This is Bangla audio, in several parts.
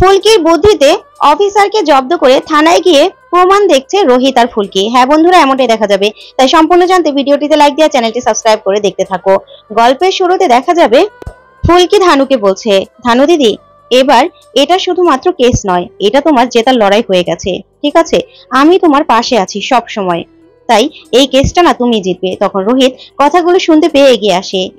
ফুলকির বুদ্ধিতে অফিসারকে জব্দ করে থানায় গিয়ে প্রমাণ দেখছে রোহিত আর ফুলকি। হ্যাঁ বন্ধুরা, এমনটাই দেখা যাবে। তাই সম্পূর্ণ জানতে ভিডিওটিতে লাইক দিয়ে চ্যানেলটি সাবস্ক্রাইব করে দেখতে থাকো। গল্পের শুরুতে দেখা যাবে ফুলকি ধানুকে বলছে, ধানু দিদি, এবার এটা শুধুমাত্র কেস নয়, এটা তোমার জেতার লড়াই হয়ে গেছে। ঠিক আছে, আমি তোমার পাশে আছি সব সময়, তাই এই কেসটা না তুমি জিতবে। তখন রোহিত কথাগুলো শুনতে পেয়ে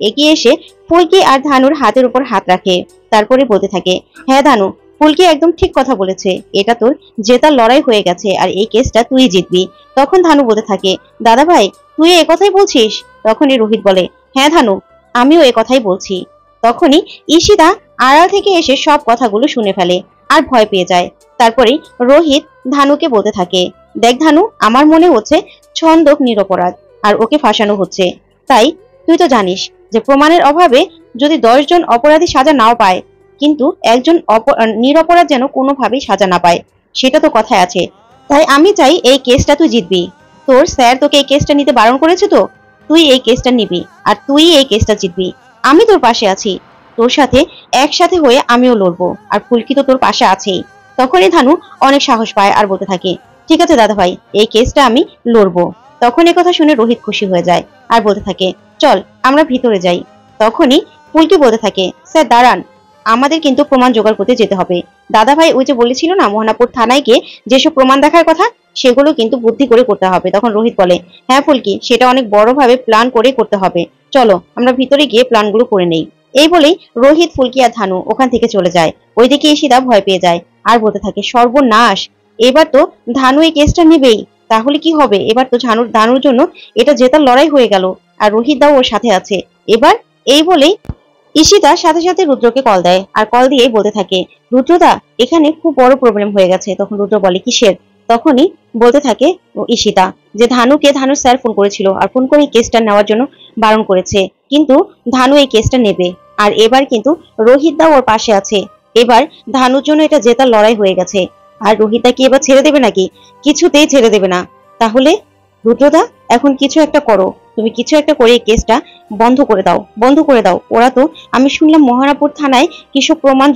এগিয়ে এসে ফুলকি আর ধানুর হাতের উপর হাত রাখে। তারপরে বলতে থাকে, হ্যাঁ ধানু, ফুলকি একদম ঠিক কথা বলেছে, এটা তোর জেতার লড়াই হয়ে গেছে আর এই কেসটা তুই জিতবি। তখন ধানু বলতে থাকে, দাদা ভাই তুই এ কথাই বলছিস? তখনই রোহিত বলে, হ্যাঁ ধানু, আমিও এ কথাই বলছি। তখনই ঈশিতা আড়াল থেকে এসে সব কথাগুলো শুনে ফেলে আর ভয় পেয়ে যায়। তারপরে রোহিত ধানুকে বলতে থাকে, দেখ ধানু, আমার মনে হচ্ছে ছন্দক নিরপরাধ আর ওকে ফাঁসানো হচ্ছে। তাই তুই তো জানিস যে প্রমাণের অভাবে যদি 10 জন অপরাধী সাজা নাও পায়, কিন্তু একজন নিরপরাধ যেন কোনোভাবেই সাজা না পায়, সেটা তো কথায় আছে। তাই আমি চাই এই কেসটা তুই জিতবি। তোর স্যার তোকে এই কেসটা নিতে বারণ করেছে, তো তুই এই কেসটা নিবি আর তুই এই কেসটা জিতবি। আমি তোর পাশে আছি, তোর সাথে একসাথে হয়ে আমিও লড়বো, আর ফুলকি তো তোর পাশে আছেই। তখনই ধানু অনেক সাহস পায় আর বলতে থাকে, ঠিক আছে দাদা ভাই, এই কেসটা আমি লড়বো। তখন এই কথা শুনে রোহিত খুশি হয়ে যায় আর বলতে থাকে, চল আমরা ভিতরে যাই। তখনই ফুলকি বলতে থাকে, স্যার দাঁড়ান, আমাদের কিন্তু প্রমাণ জোগাড় করতে যেতে হবে। দাদা ভাই ওই যে বলেছিল না মোহনাপুর থানায় গিয়ে যেসব প্রমাণ দেখার কথা, সেগুলো কিন্তু বুদ্ধি করে করতে হবে। তখন রোহিত বলে, হ্যাঁ ফুলকি, সেটা অনেক বড়ভাবে প্ল্যান করে করতে হবে, চলো আমরা ভিতরে গিয়ে প্ল্যানগুলো করে নেই। এই বলেই রোহিত, ফুলকি আর ধানু ওখান থেকে চলে যায়। ওইদিকে ঈশিতা ভয় পেয়ে যায় আর বলতে থাকে, সর্বনাশ, এবার তো ধানু এই কেসটা নেবেই। তাহলে কি হবে? এবার তো ধানুর জন্য এটা জেতার লড়াই হয়ে গেল, আর রোহিত দাও ওর সাথে আছে এবার। এই বলেই ঈশিতা সাথে সাথে রুদ্রকে কল দেয় আর কল দিয়ে বলতে থাকে, রুদ্রদা, এখানে খুব বড় প্রবলেম হয়ে গেছে। তখন রুদ্র বলে, কিসের? তখনই বলতে থাকে ঈশিতা যে ধানুর স্যার ফোন করেছিল আর ফোন করে এই কেসটা নেওয়ার জন্য বারণ করেছে, কিন্তু ধানু এই কেসটা নেবে। আর এবার কিন্তু রোহিত দা ওর পাশে আছে, এবার ধানুর জন্য এটা জেতার লড়াই হয়ে গেছে। আর রোহিত দা কি এবার ছেড়ে দেবে নাকি? কিছুতেই ছেড়ে দেবে না। তাহলে রুদ্রদা, এখন কিছু একটা করো, তুমি কিছু একটা করে এই কেসটা বন্ধ করে দাও, বন্ধ করে দাও। ওরা তো, আমি শুনলাম মহারাপুর থানায় কিছু প্রমাণ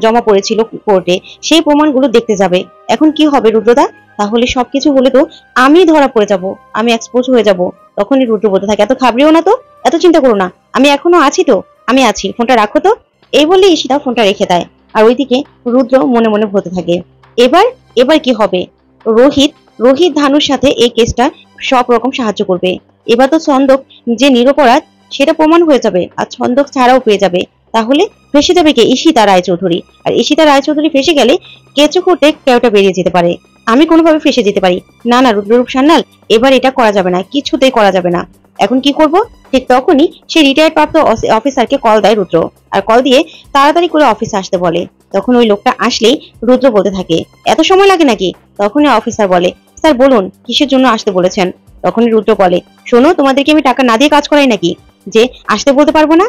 জমা পড়েছিল কোর্টে, সেই প্রমাণগুলো দেখতে যাবে। এখন কি হবে রুদ্রদা? তাহলে সবকিছু হলে তো আমি ধরা পড়ে যাব, আমি এক্সপোজ হয়ে যাব। তখনই রুদ্র বলতে থাকে, এত ঘাবড়িও না তো, এত চিন্তা করো না, আমি এখনো আছি তো, আমি আছি, ফোনটা রাখো তো। এই বলে ঈশিতা ফোনটা রেখে দেয়। আর ওইদিকে রুদ্র মনে মনে বলতে থাকে, এবার এবার কি হবে? রোহিত রোহিত ধানুর সাথে এই কেসটা সব রকম সাহায্য করবে। এবার তো ছন্দক যে নিরপরাধ সেটা প্রমাণ হয়ে যাবে, আর ছন্দক ছাড়াও পেয়ে যাবে। তাহলে ফেসে যাবে কে? ঈশিতা রায়চৌধুরী। আর ঈশিতা রায়চৌধুরী ফেসে গেলে কেঁচো খুঁটে কেউটা বেরিয়ে যেতে পারে, আমি কোনোভাবে ফেসে যেতে পারি না। না রুদ্ররূপ সান্যাল, এবার এটা করা যাবে না, কিছুতেই করা যাবে না। এখন কি করব? ঠিক তখনই সে রিটায়ার্ড প্রাপ্ত অফিসারকে কল দেয় রুদ্র, আর কল দিয়ে তাড়াতাড়ি করে অফিসে আসতে বলে। তখন ওই লোকটা আসলেই রুদ্র বলতে থাকে, এত সময় লাগে নাকি? তখনই অফিসার বলে, স্যার বলুন কিসের জন্য আসতে বলেছেন? তখনই রুদ্র বলে, শোনো, তোমাদেরকে আমি টাকা না দিয়ে কাজ করাই নাকি যে আসতে বলতে পারবো না?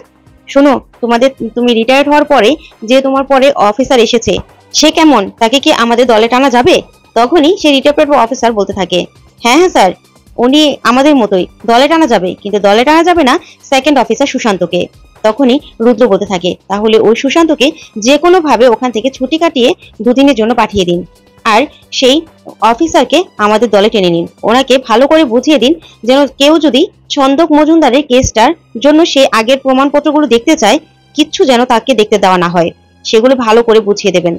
শোনো, তুমি রিটায়ার্ড হওয়ার পরে যে তোমার পরে অফিসার এসেছে, সে কেমন, তাকে কি আমাদের দলে টানা যাবে? তখনই সে রিটায়ার্ড অফিসার বলতে থাকে, হ্যাঁ হ্যাঁ স্যার, উনি আমাদের মতোই, দলে টানা যাবে, কিন্তু দলে টানা যাবে না সেকেন্ড অফিসার সুশান্তকে। তখনই রুদ্র বলতে থাকে, তাহলে ওই সুশান্তকে যে কোনো ভাবে ওখান থেকে ছুটি কাটিয়ে দুদিনের জন্য পাঠিয়ে দিন, আর সেই অফিসারকে আমাদের দলে টেনে নিন। ওনাকে ভালো করে বুঝিয়ে দিন যেন কেউ যদি ছন্দক মজুমদারের কেসটার জন্য সে আগের প্রমাণপত্রগুলো দেখতে চায়, কিচ্ছু যেন তাকে দেখতে দেওয়া না হয়, সেগুলো ভালো করে বুঝিয়ে দেবেন।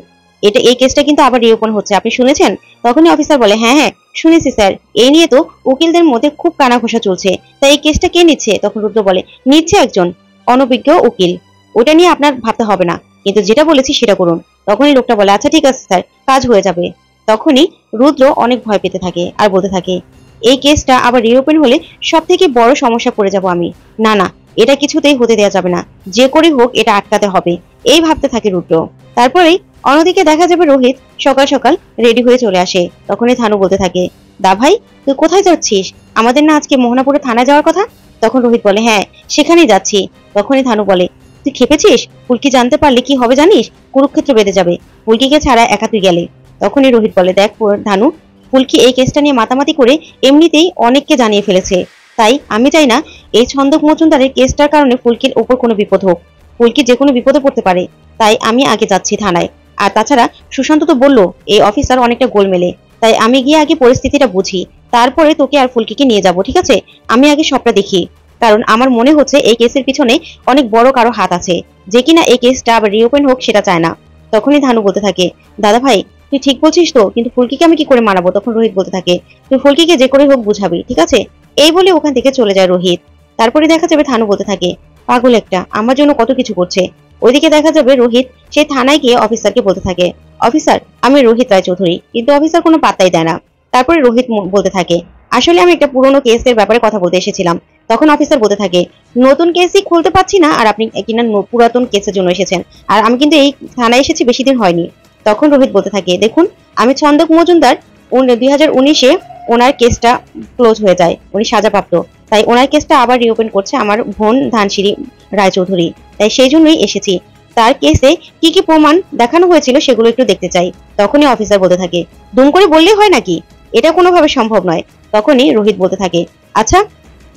এই কেসটা কিন্তু আবার রিওপেন হচ্ছে, আপনি শুনেছেন? তখনই অফিসার বলে, হ্যাঁ হ্যাঁ শুনেছি স্যার, এই নিয়ে তো উকিলদের মধ্যে খুব কানাঘোষা চলছে, তাই এই কেসটা কে নিচ্ছে? তখন রুদ্র বলে, নিচ্ছে একজন অনভিজ্ঞ উকিল, ওটা নিয়ে আপনার ভাবতে হবে না, কিন্তু যেটা বলেছি সেটা করুন। তখনই লোকটা বলে, আচ্ছা ঠিক আছে স্যার, কাজ হয়ে যাবে। তখনই রুদ্র অনেক ভয় পেতে থাকে আর বলতে থাকে, এই কেসটা আবার রিওপেন হলে সব থেকে বড় সমস্যা পড়ে যাব আমি। না না, এটা কিছুতেই হতে দেওয়া যাবে না, যে করে হোক এটা আটকাতে হবে, এই ভাবতে থাকে রুদ্র। তারপরেই অন্যদিকে দেখা যাবে রোহিত সকাল সকাল রেডি হয়ে চলে আসে। তখনই থানু বলতে থাকে, দা ভাই তুই কোথায় যাচ্ছিস? আমাদের না আজকে মোহনাপুরে থানায় যাওয়ার কথা? তখন রোহিত বলে, হ্যাঁ সেখানেই যাচ্ছি। তখনই থানু বলে, তুই খেপেছিস? ফুলকি জানতে পারলে কি হবে জানিস? কুরুক্ষেত্র বেঁধে যাবে, ফুলকিকে ছাড়া একা তুই গেলে। তখনই রোহিত বলে, দেখ ধানু, ফুলকি এই কেসটা নিয়ে মাতামাতি করে এমনিতেই অনেককে জানিয়ে ফেলেছে, তাই আমি চাই না এই ছন্দক মজুমদারের কেসটার কারণে ফুলকির ওপর কোনো বিপদ হোক, ফুলকি যে কোনো বিপদে পড়তে পারে, তাই আমি আগে যাচ্ছি থানায়। আর তাছাড়া সুশান্ত তো বললো এই অফিসার অনেকটা গোলমেলে, তাই আমি গিয়ে আগে পরিস্থিতিটা বুঝি, তারপরে তোকে আর ফুলকিকে নিয়ে যাব, ঠিক আছে? আমি আগে সবটা দেখি, কারণ আমার মনে হচ্ছে এই কেসের পিছনে অনেক বড় কারো হাত আছে, যে কিনা এই কেসটা আবার রিওপেন হোক সেটা চায় না। তখনই ধানু বলতে থাকে, দাদা ভাই তুই ঠিক বলছিস তো, কিন্তু ফুলকিকে আমি কি করে মানাবো? তখন রোহিত বলতে থাকে, তুই ফুলকিকে যে করে হোক বুঝাবি, ঠিক আছে? এই বলে ওখান থেকে চলে যায় রোহিত। তারপরে দেখা যাবে ধানু বলতে থাকে, পাগল একটা, আমার জন্য কত কিছু করছে। ওইদিকে দেখা যাবে রোহিত সেই থানায় গিয়ে অফিসারকে বলতে থাকে, অফিসার আমি রোহিত রায়চৌধুরী, কিন্তু অফিসার কোনো পাত্তাই দেয় না। তারপরে রোহিত বলতে থাকে, আসলে আমি একটা পুরোনো কেসের ব্যাপারে কথা বলতে এসেছিলাম। তখন অফিসার বলতে থাকে, নতুন কেসই খুলতে পারছি না, আর আপনি কিনা পুরাতন কেসের জন্য এসেছেন, আর আমি কিন্তু এই থানায় এসেছি বেশি দিন হয়নি। তখন রোহিত বলতে থাকে, দেখুন আমি ছন্দক মজুমদার 2019-এ ওনার কেসটা ক্লোজ হয়ে যায়, উনি সাজাপ্রাপ্ত, তাই ওনার কেসটা আবার রিওপেন করছে আমার বোন ধানসিঁড়ি রায়চৌধুরী, তাই সেই জন্যই এসেছি। তার কেসে কি কি প্রমাণ দেখানো হয়েছিল সেগুলো একটু দেখতে চাই। তখনই অফিসার বলতে থাকে, দুম করে বললেই হয় নাকি, এটা কোনোভাবে সম্ভব নয়। তখনই রোহিত বলতে থাকে, আচ্ছা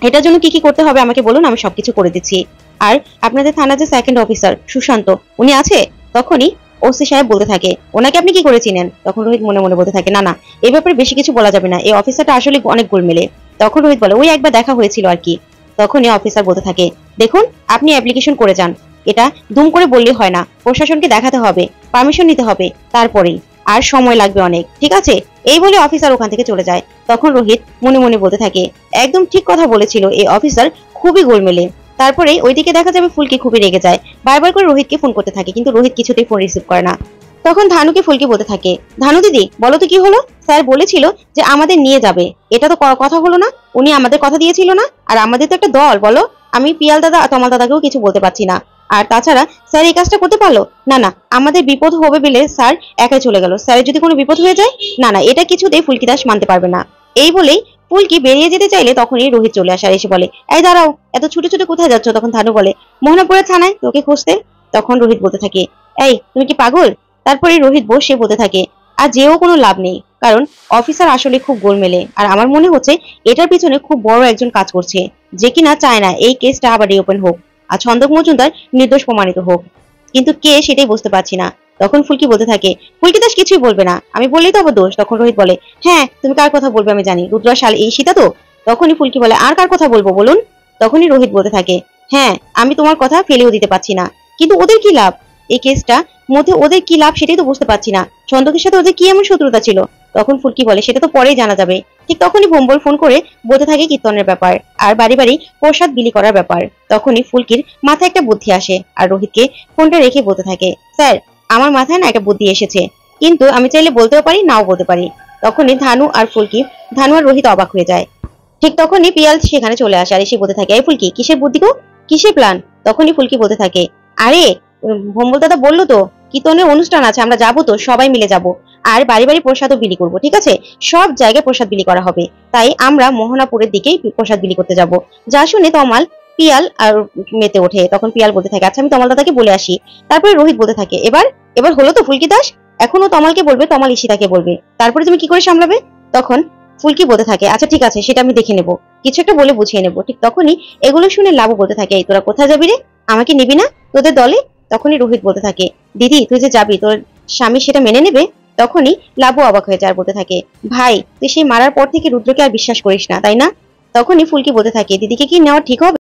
এটার জন্য কি কি করতে হবে আমাকে বলুন, আমি সবকিছু করে দিচ্ছি। আর আপনাদের থানা যে সেকেন্ড অফিসার সুশান্ত, উনি আছে? তখনই ওসি সাহেব বলতে থাকে, ওনাকে আপনি কি করে চিনেন? তখন রোহিত মনে মনে বলতে থাকে, না না এই ব্যাপারে বেশি কিছু বলা যাবে না, এই অফিসারটা আসলে অনেক গোলমেলে। তখন রোহিত বলে, ওই একবার দেখা হয়েছিল আর কি। তখনই অফিসার বলতে থাকে, দেখুন আপনি অ্যাপ্লিকেশন করে যান, এটা দুম করে বললেই হয় না, প্রশাসনকে দেখাতে হবে, পারমিশন নিতে হবে, তারপরেই, আর সময় লাগবে অনেক, ঠিক আছে? এই বলে অফিসার ওখান থেকে চলে যায়। তখন রোহিত মনে মনে বলতে থাকে, একদম ঠিক কথা বলেছিল, এই অফিসার খুবই গোলমেলে। তারপরে ওইদিকে দেখা যাবে ফুলকি খুবই রেগে যায়, বারবার করে রোহিতকে ফোন করতে থাকে, কিন্তু রোহিত কিছুতেই ফোন রিসিভ করে না। তখন ধানুকে ফুলকি বলতে থাকে, ধানু দিদি বলো তো কি হলো? স্যার বলেছিল যে আমাদের নিয়ে যাবে, এটা তো কথা হলো না, উনি আমাদের কথা দিয়েছিল না, আর আমাদের তো একটা দল, বলো। আমি পিয়াল দাদা তমাল দাদাকেও কিছু বলতে পারছি না, আর তাছাড়া স্যার এই কাজটা করতে পারলো না? না আমাদের বিপদ হবে বলে স্যার একাই চলে গেল, স্যারের যদি কোনো বিপদ হয়ে যায়, না না এটা কিছুতেই ফুলকি দাস মানতে পারবে না। এই বলেই ফুলকি বেরিয়ে যেতে চাইলে তখনই রোহিত চলে আসে, আর এসে বলে, এই দাঁড়াও, এত ছুটে ছুটে কোথায় যাচ্ছ? তখন ধানু বলে, মোহনাপুরের থানায় তোকে খুঁজতে। তখন রোহিত বলতে থাকে, এই তুমি কি পাগল? তারপরে রোহিত বসে বলতে থাকে, আর যেও কোনো লাভ নেই, কারণ অফিসার আসলে খুব গোলমেলে, আর আমার মনে হচ্ছে এটার পিছনে খুব বড় একজন কাজ করছে, যে কিনা চায় না এই কেসটা আবার রিওপেন হোক, আর ছন্দক মজুমদার নির্দোষ প্রমাণিত হোক, কিন্তু কে সেটাই বুঝতে পারছি না। তখন ফুলকি বলতে থাকে, ফুলকি দাস কিছুই বলবে না, আমি বললেই তো আবার দোষ। তখন রোহিত বলে, হ্যাঁ তুমি কার কথা বলবে আমি জানি, রুদ্রা শাল এই সীতা তো? তখনই ফুলকি বলে, আর কার কথা বলবো বলুন? তখনই রোহিত বলতে থাকে, হ্যাঁ আমি তোমার কথা ফেলেও দিতে পারছি না, কিন্তু ওদের কি লাভ? এই কেসটা মধ্যে ওদের কি লাভ সেটাই তো বুঝতে পারছি না, ছন্দকের সাথে ওদের কি এমন শত্রুতা ছিল? তখন ফুলকি বলে, সেটা তো পরেই জানা যাবে। ঠিক তখনই ভোম্বল ফোন করে বলতে থাকে কীর্তনের ব্যাপার, আর বাড়ি বাড়ি প্রসাদ বিলি করার ব্যাপার। তখনই ফুলকির মাথায় একটা বুদ্ধি আসে, আর রোহিতকে ফোনটা রেখে বলতে থাকে, স্যার আমার মাথায় না একটা বুদ্ধি এসেছে, কিন্তু আমি চাইলে বলতেও পারি নাও বলতে পারি। তখনই ধানু আর রোহিত অবাক হয়ে যায়। ঠিক তখনই পিয়াল সেখানে চলে আসে, আর এসে বলতে থাকে, এই ফুলকি কিসের বুদ্ধি গো, কিসের প্ল্যান? তখনই ফুলকি বলতে থাকে, আরে ভোম্বল দাদা বললো তো কীর্তনের অনুষ্ঠান আছে, আমরা যাবো তো, সবাই মিলে যাব, আর বাড়ি বাড়ি প্রসাদও বিলি করবো, ঠিক আছে? সব জায়গায় প্রসাদ বিলি করা হবে, তাই আমরা মোহনাপুরের দিকেই প্রসাদ বিলি করতে যাব। যা শুনে তমাল পিয়াল আর মেতে ওঠে। তখন পিয়াল বলতে থাকে, আচ্ছা আমি তমাল দাদাকে বলে আসি। তারপরে রোহিত বলতে থাকে, এবার হলো তো ফুলকি দাস, এখনো তমালকে বলবে, তমাল ঈশিতাকে বলবে, তারপরে তুমি কি করে সামলাবে? তখন ফুলকি বলতে থাকে, আচ্ছা ঠিক আছে সেটা আমি দেখে নেবো, কিছু একটা বলে বুঝিয়ে নেবো। ঠিক তখনই এগুলো শুনে লাবু বলতে থাকে, এই তোরা কোথায় যাবি রে, আমাকে নিবি না তোদের দলে? তখনই রোহিত বলতে থাকে, দিদি তুই যে যাবি তোর স্বামী সেটা মেনে নেবে? তখনই লাবু অবাক হয়ে যায় আর বলতে থাকে, ভাই তুই সেই মারার পর থেকে রুদ্রকে আর বিশ্বাস করিস না তাই না? তখনই ফুলকি বলতে থাকে, দিদিকে কি নেওয়া ঠিক হবে?